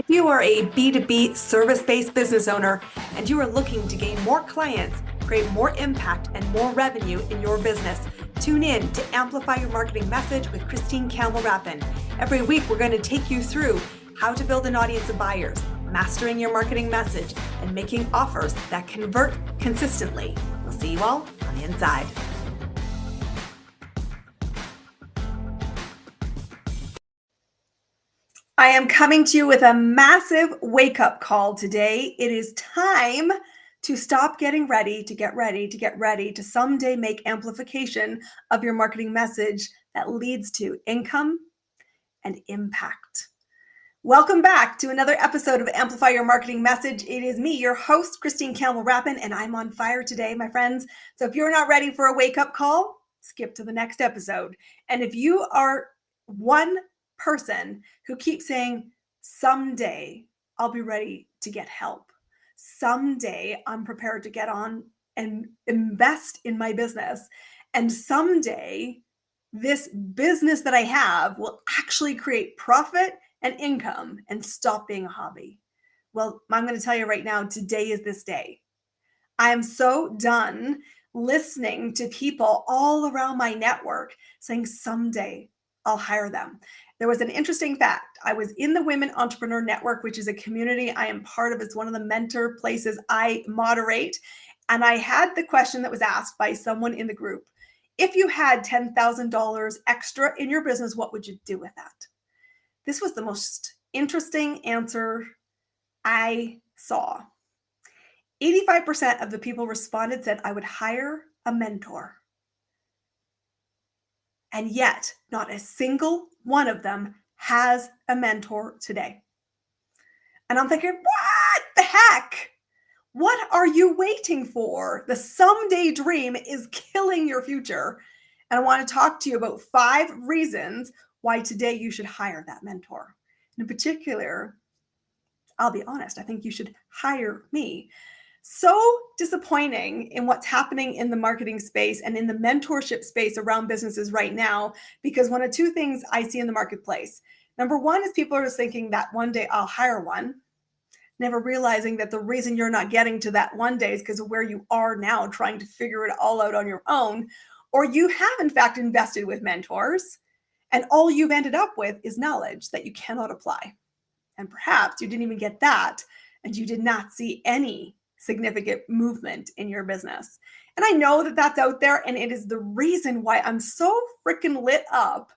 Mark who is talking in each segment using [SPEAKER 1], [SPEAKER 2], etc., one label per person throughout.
[SPEAKER 1] If you are a B2B service-based business owner and you are looking to gain more clients, create more impact and more revenue in your business, tune in to Amplify Your Marketing Message with Campbell Rapin. Every week, we're going to take you through how to build an audience of buyers, mastering your marketing message, and making offers that convert consistently. We'll see you all on the inside. I am coming to you with a massive wake-up call today. It is time to stop getting ready, to get ready, to get ready to someday make amplification of your marketing message that leads to income and impact. Welcome back to another episode of Amplify Your Marketing Message. It is me, your host, Campbell Rapin, and I'm on fire today, my friends. So if you're not ready for a wake-up call, skip to the next episode. And if you are one person who keeps saying, someday I'll be ready to get help. Someday I'm prepared to get on and invest in my business. And someday this business that I have will actually create profit and income and stop being a hobby. Well, I'm going to tell you right now, today is this day. I am so done listening to people all around my network saying someday I'll hire them. There was an interesting fact. I was in the Women Entrepreneur Network, which is a community I am part of. It's one of the mentor places I moderate. And I had the question that was asked by someone in the group. If you had $10,000 extra in your business, what would you do with that? This was the most interesting answer I saw. 85% of the people responded said, I would hire a mentor. And yet, not a single one of them has a mentor today. And I'm thinking, what the heck? What are you waiting for? The someday dream is killing your future. And I want to talk to you about 5 reasons why today you should hire that mentor. In particular, I'll be honest, I think you should hire me. So disappointing in what's happening in the marketing space and in the mentorship space around businesses right now, because one of 2 things I see in the marketplace. Number 1 is people are just thinking that one day I'll hire one, never realizing that the reason you're not getting to that one day is because of where you are now, trying to figure it all out on your own, or you have in fact invested with mentors and all you've ended up with is knowledge that you cannot apply. And perhaps you didn't even get that and you did not see any significant movement in your business. And I know that that's out there, and it is the reason why I'm so freaking lit up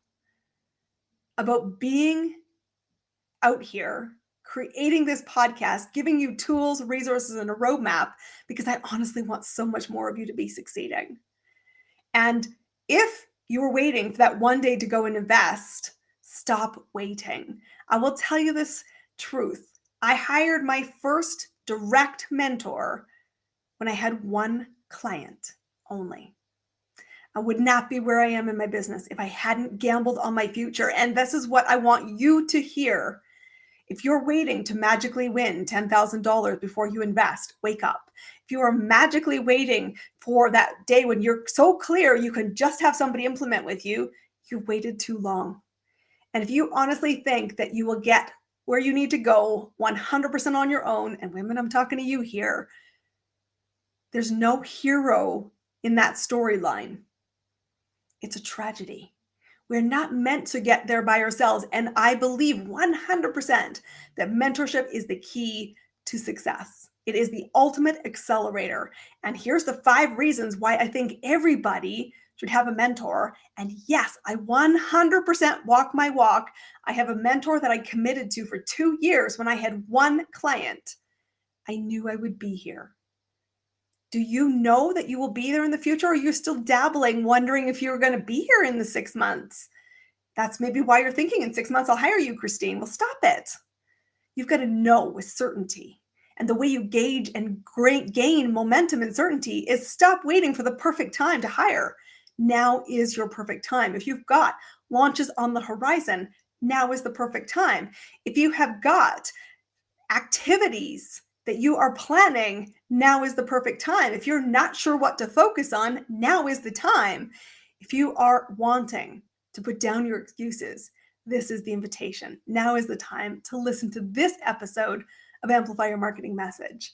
[SPEAKER 1] about being out here, creating this podcast, giving you tools, resources, and a roadmap, because I honestly want so much more of you to be succeeding. And if you were waiting for that one day to go and invest, stop waiting. I will tell you this truth. I hired my first direct mentor when I had 1 client only. I would not be where I am in my business if I hadn't gambled on my future. And this is what I want you to hear. If you're waiting to magically win $10,000 before you invest, wake up. If you are magically waiting for that day when you're so clear you can just have somebody implement with you, you've waited too long. And if you honestly think that you will get where you need to go 100% on your own, and women, I'm talking to you here, there's no hero in that storyline. It's a tragedy. We're not meant to get there by ourselves. And I believe 100% that mentorship is the key to success. It is the ultimate accelerator. And here's the 5 reasons why I think everybody should have a mentor. And yes, I 100% walk my walk. I have a mentor that I committed to for 2 years when I had 1 client. I knew I would be here. Do you know that you will be there in the future? Or are you still dabbling, wondering if you're going to be here in the 6 months? That's maybe why you're thinking in 6 months, I'll hire you, Christine. Well, stop it. You've got to know with certainty. And the way you gauge and gain momentum and certainty is stop waiting for the perfect time to hire. Now is your perfect time. If you've got launches on the horizon, now is the perfect time. If you have got activities that you are planning, now is the perfect time. If you're not sure what to focus on, now is the time. If you are wanting to put down your excuses, this is the invitation. Now is the time to listen to this episode of Amplify Your Marketing Message.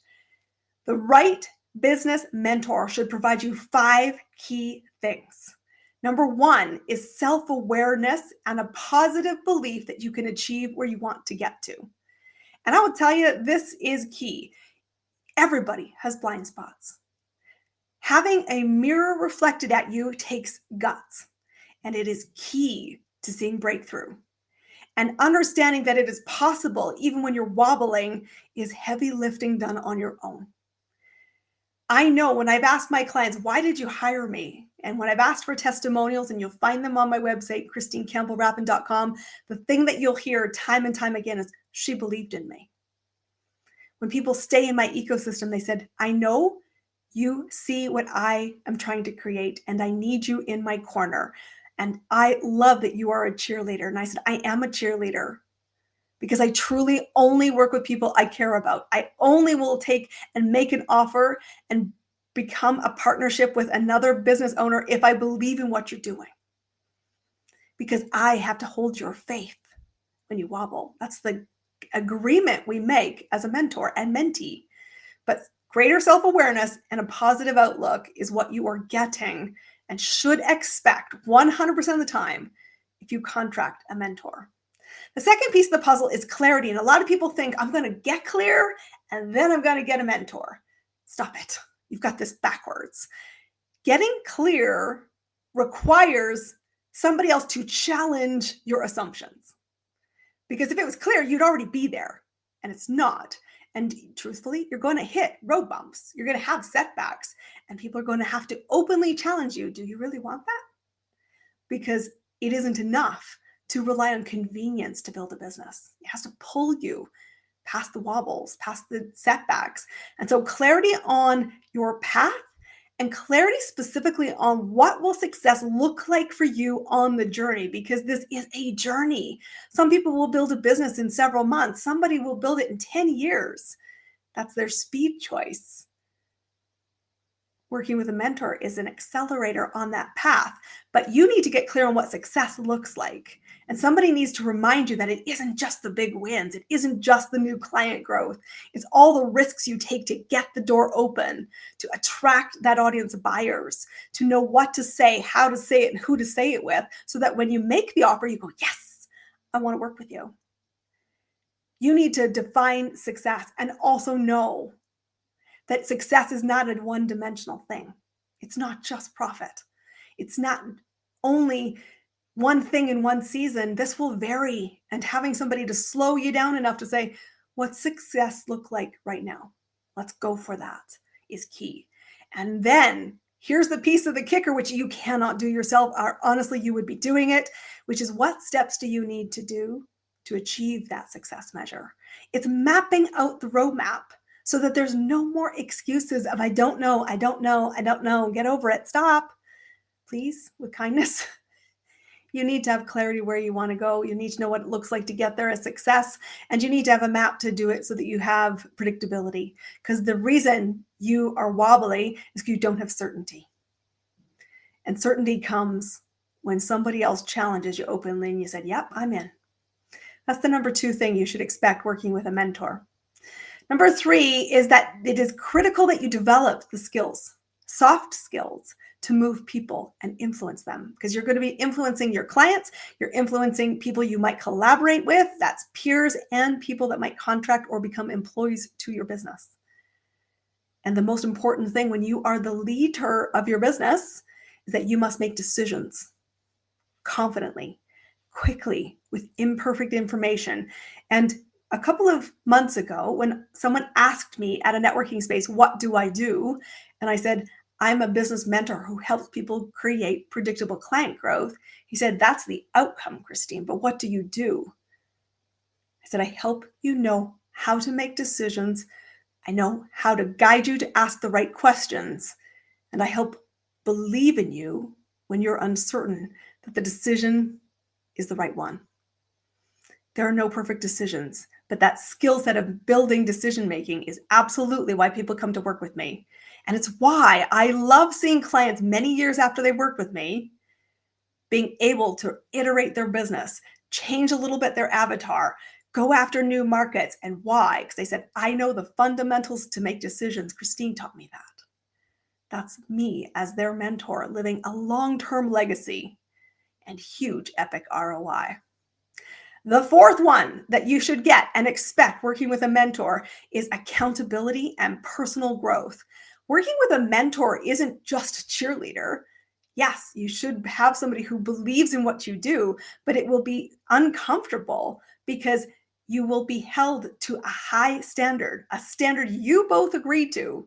[SPEAKER 1] The right business mentor should provide you 5 key things. Number 1 is self-awareness and a positive belief that you can achieve where you want to get to. And I will tell you, this is key. Everybody has blind spots. Having a mirror reflected at you takes guts, and it is key to seeing breakthrough. And understanding that it is possible, even when you're wobbling, is heavy lifting done on your own. I know when I've asked my clients, why did you hire me? And when I've asked for testimonials, and you'll find them on my website, ChristineCampbellRapin.com, the thing that you'll hear time and time again is, she believed in me. When people stay in my ecosystem, they said, I know you see what I am trying to create, and I need you in my corner. And I love that you are a cheerleader. And I said, I am a cheerleader because I truly only work with people I care about. I only will take and make an offer and become a partnership with another business owner if I believe in what you're doing. Because I have to hold your faith when you wobble. That's the agreement we make as a mentor and mentee. But greater self-awareness and a positive outlook is what you are getting and should expect 100% of the time if you contract a mentor. The second piece of the puzzle is clarity. And a lot of people think, I'm going to get clear and then I'm going to get a mentor. Stop it. You've got this backwards. Getting clear requires somebody else to challenge your assumptions. Because if it was clear, you'd already be there, and it's not. And truthfully, you're going to hit road bumps. You're going to have setbacks, and people are going to have to openly challenge you. Do you really want that? Because it isn't enough to rely on convenience to build a business. It has to pull you past the wobbles, past the setbacks. And so clarity on your path and clarity specifically on what will success look like for you on the journey, because this is a journey. Some people will build a business in several months. Somebody will build it in 10 years. That's their speed choice. Working with a mentor is an accelerator on that path, but you need to get clear on what success looks like. And somebody needs to remind you that it isn't just the big wins. It isn't just the new client growth. It's all the risks you take to get the door open, to attract that audience of buyers, to know what to say, how to say it, and who to say it with, so that when you make the offer, you go, yes, I want to work with you. You need to define success and also know that success is not a one-dimensional thing. It's not just profit. It's not only one thing in one season. This will vary, and having somebody to slow you down enough to say, what's success look like right now? Let's go for that is key. And then here's the piece of the kicker, which you cannot do yourself, or honestly, you would be doing it, which is what steps do you need to do to achieve that success measure? It's mapping out the roadmap so that there's no more excuses of, I don't know, I don't know, I don't know, get over it, stop. Please, with kindness. You need to have clarity where you want to go. You need to know what it looks like to get there as success. And you need to have a map to do it so that you have predictability. Because the reason you are wobbly is because you don't have certainty. And certainty comes when somebody else challenges you openly and you said, yep, I'm in. That's the number 2 thing you should expect working with a mentor. Number 3 is that it is critical that you develop the skills, soft skills, to move people and influence them, because you're going to be influencing your clients. You're influencing people you might collaborate with. That's peers and people that might contract or become employees to your business. And the most important thing when you are the leader of your business is that you must make decisions confidently, quickly, with imperfect information. And a couple of months ago, when someone asked me at a networking space, what do I do? And I said, I'm a business mentor who helps people create predictable client growth. He said, that's the outcome, Christine, but what do you do? I said, I help you know how to make decisions. I know how to guide you to ask the right questions. And I help believe in you when you're uncertain that the decision is the right one. There are no perfect decisions, but that skill set of building decision-making is absolutely why people come to work with me. And it's why I love seeing clients many years after they work with me being able to iterate their business, change a little bit their avatar, go after new markets. And why? Because they said, I know the fundamentals to make decisions. Christine taught me that. That's me as their mentor, living a long-term legacy and huge epic ROI. The fourth one that you should get and expect working with a mentor is accountability and personal growth. Working with a mentor isn't just a cheerleader. Yes, you should have somebody who believes in what you do, but it will be uncomfortable because you will be held to a high standard, a standard you both agreed to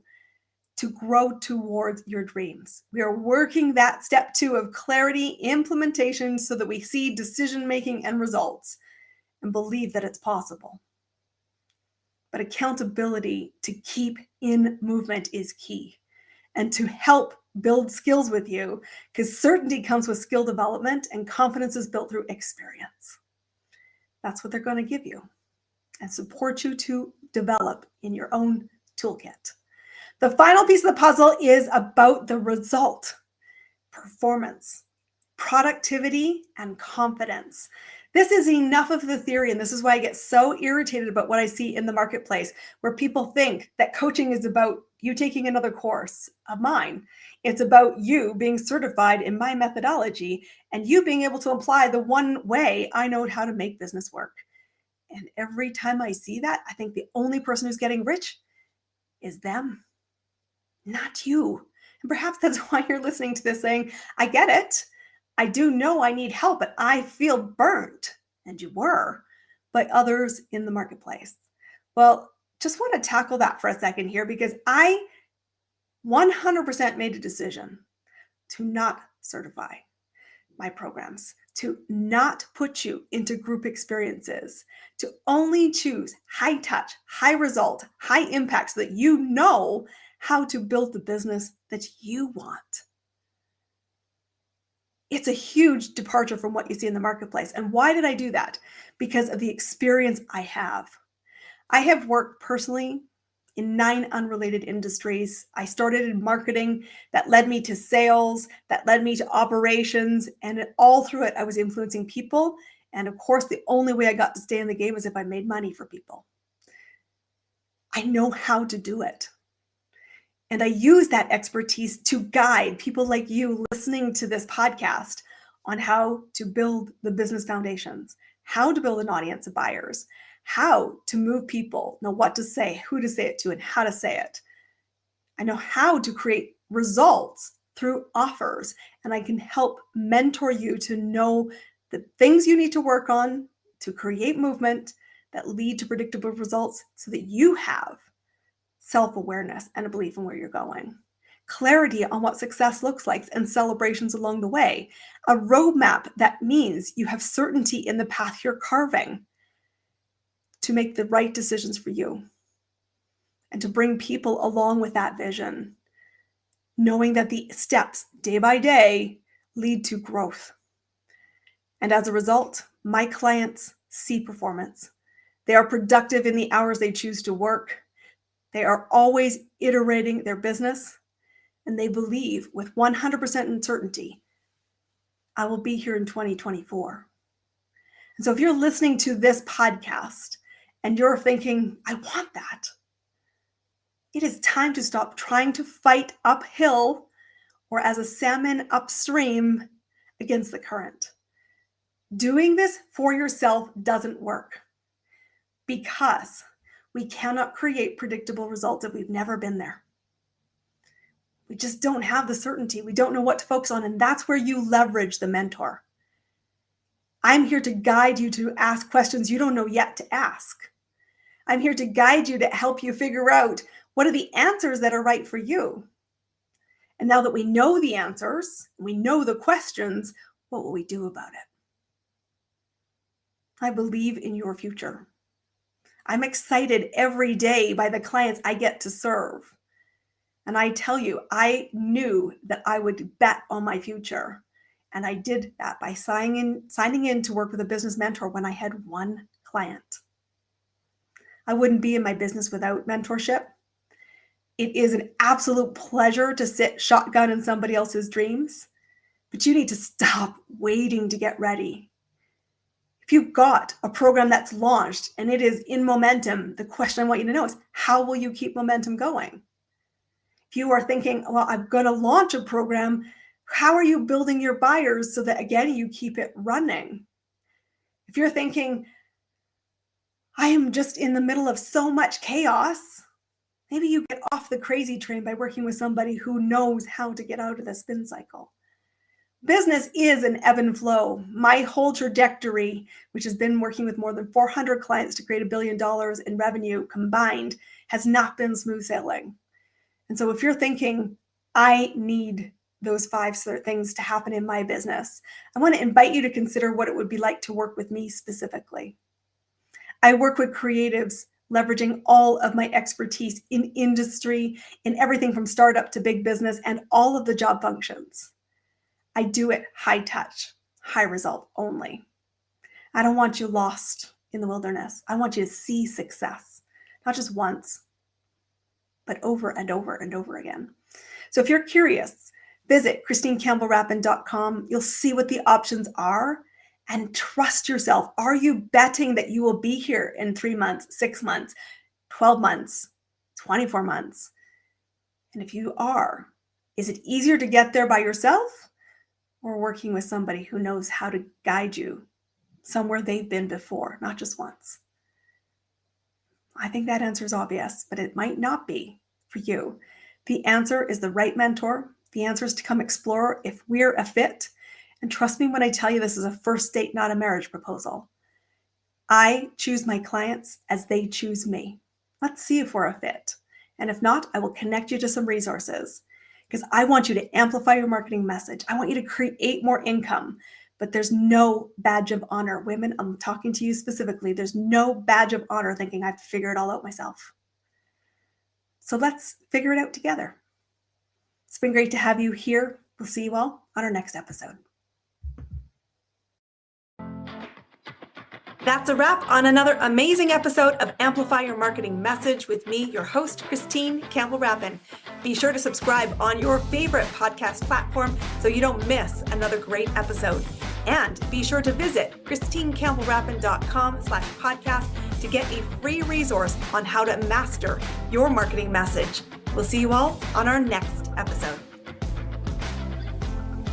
[SPEAKER 1] grow towards your dreams. We are working that step 2 of clarity, implementation, so that we see decision making and results and believe that it's possible. But accountability to keep in movement is key, and to help build skills with you, because certainty comes with skill development and confidence is built through experience. That's what they're going to give you and support you to develop in your own toolkit. The final piece of the puzzle is about the result, performance, productivity, and confidence. This is enough of the theory, and this is why I get so irritated about what I see in the marketplace, where people think that coaching is about you taking another course of mine. It's about you being certified in my methodology and you being able to apply the one way I know how to make business work. And every time I see that, I think the only person who's getting rich is them, not you. And perhaps that's why you're listening to this saying, I get it. I do know I need help, but I feel burnt, and you were, by others in the marketplace. Well, just want to tackle that for a second here, because I 100% made a decision to not certify my programs, to not put you into group experiences, to only choose high touch, high result, high impact, so that you know how to build the business that you want. It's a huge departure from what you see in the marketplace. And why did I do that? Because of the experience I have. I have worked personally in 9 unrelated industries. I started in marketing, that led me to sales, that led me to operations, and all through it, I was influencing people. And of course, the only way I got to stay in the game was if I made money for people. I know how to do it. And I use that expertise to guide people like you listening to this podcast on how to build the business foundations, how to build an audience of buyers, how to move people, know what to say, who to say it to, and how to say it. I know how to create results through offers, and I can help mentor you to know the things you need to work on to create movement that lead to predictable results, so that you have self-awareness and a belief in where you're going, clarity on what success looks like, and celebrations along the way, a roadmap that means you have certainty in the path you're carving to make the right decisions for you, and to bring people along with that vision, knowing that the steps day by day lead to growth. And as a result, my clients see performance. They are productive in the hours they choose to work. They are always iterating their business, and they believe with 100% certainty, I will be here in 2024. And so if you're listening to this podcast and you're thinking, I want that, it is time to stop trying to fight uphill, or as a salmon upstream, against the current. Doing this for yourself doesn't work, because we cannot create predictable results if we've never been there. We just don't have the certainty. We don't know what to focus on. And that's where you leverage the mentor. I'm here to guide you to ask questions you don't know yet to ask. I'm here to guide you to help you figure out what are the answers that are right for you. And now that we know the answers, we know the questions, what will we do about it? I believe in your future. I'm excited every day by the clients I get to serve. And I tell you, I knew that I would bet on my future. And I did that by signing in to work with a business mentor when I had one client. I wouldn't be in my business without mentorship. It is an absolute pleasure to sit shotgun in somebody else's dreams, but you need to stop waiting to get ready. If you've got a program that's launched and it is in momentum, the question I want you to know is, how will you keep momentum going? If you are thinking, well, I'm going to launch a program, how are you building your buyers so that, again, you keep it running? If you're thinking, I am just in the middle of so much chaos, maybe you get off the crazy train by working with somebody who knows how to get out of the spin cycle. Business is an ebb and flow. My whole trajectory, which has been working with more than 400 clients to create $1 billion in revenue combined, has not been smooth sailing. And so if you're thinking, I need those 5 things to happen in my business, I want to invite you to consider what it would be like to work with me specifically. I work with creatives leveraging all of my expertise in industry, in everything from startup to big business, and all of the job functions. I do it high touch, high result only. I don't want you lost in the wilderness. I want you to see success, not just once, but over and over and over again. So if you're curious, visit ChristineCampbellRapin.com. You'll see what the options are and trust yourself. Are you betting that you will be here in 3 months, 6 months, 12 months, 24 months? And if you are, is it easier to get there by yourself or working with somebody who knows how to guide you somewhere they've been before, not just once? I think that answer is obvious, but it might not be for you. The answer is the right mentor. The answer is to come explore if we're a fit. And trust me when I tell you this is a first date, not a marriage proposal. I choose my clients as they choose me. Let's see if we're a fit. And if not, I will connect you to some resources because I want you to amplify your marketing message. I want you to create more income, but there's no badge of honor. Women, I'm talking to you specifically. There's no badge of honor thinking I have to figure it all out myself. So let's figure it out together. It's been great to have you here. We'll see you all on our next episode. That's a wrap on another amazing episode of Amplify Your Marketing Message with me, your host, Christine Campbell Rapin. Be sure to subscribe on your favorite podcast platform so you don't miss another great episode. And be sure to visit ChristineCampbellRapin.com/podcast to get a free resource on how to master your marketing message. We'll see you all on our next episode.